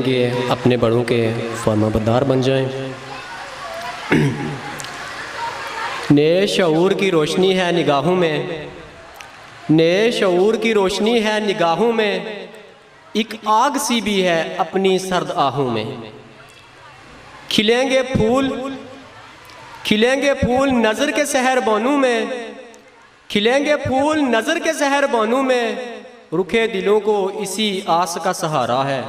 के अपने बड़ों के फरमाबरदार बन जाएं। नए शऊर की रोशनी है निगाहों में, नए शऊर की रोशनी है निगाहों में, एक आग सी भी है अपनी सर्द आहों में। खिलेंगे फूल, खिलेंगे फूल नज़र के सहर बानू में, खिलेंगे फूल नज़र के सहर बानू में, रुखे दिलों को इसी आस का सहारा है।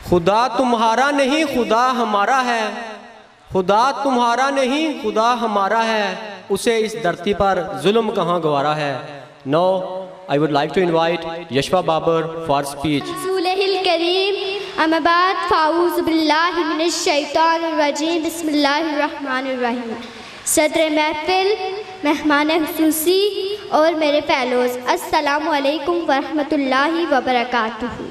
खुदा तुम्हारा नहीं खुदा हमारा है, खुदा तुम्हारा नहीं खुदा हमारा है, उसे इस धरती पर जुल्म कहाँ गवारा है। No I would like to invite Yashwa Babar for speech. रसूलिल करीम अम्माबाद फ़ाऊज़ बिल्लाहि मिनश शैतानिर रजीम बिस्मिल्लाहिर रहमानिर रहीम। सदर महफिल, मेहमान हुसूसी और मेरे फेलोज़, अस्सलामु अलैकुम वरहमतुल्लाहि वबरकातुहू।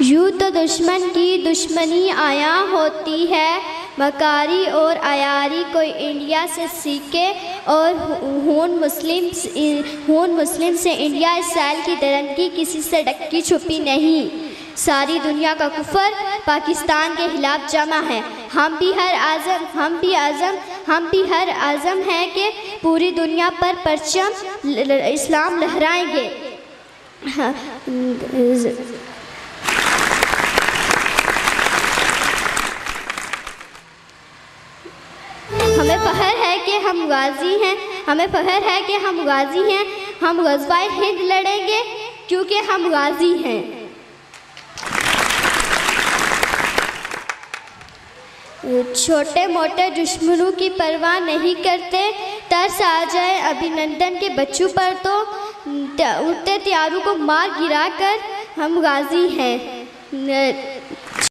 यूँ तो दुश्मन की दुश्मनी आया होती है, मकारी और आयारी कोई इंडिया से सीखे और खून मुस्लिम से इंडिया इसराइल की दरंगी किसी से डक्की छुपी नहीं। सारी दुनिया का कुफर पाकिस्तान के खिलाफ जमा है। हम भी हर आज़म हैं कि पूरी दुनिया पर परचम इस्लाम लहराएंगे। हमें फ़ख्र है कि हम गाज़ी हैं, हमें फ़ख्र है कि हम गाज़ी हैं। हम ग़ज़वाए हिंद लड़ेंगे क्योंकि हम गाज़ी हैं। छोटे मोटे दुश्मनों की परवाह नहीं करते, तरस आ जाए अभिनंदन के बच्चों पर तो उड़ते त्यारों को मार गिरा कर हम गाज़ी हैं।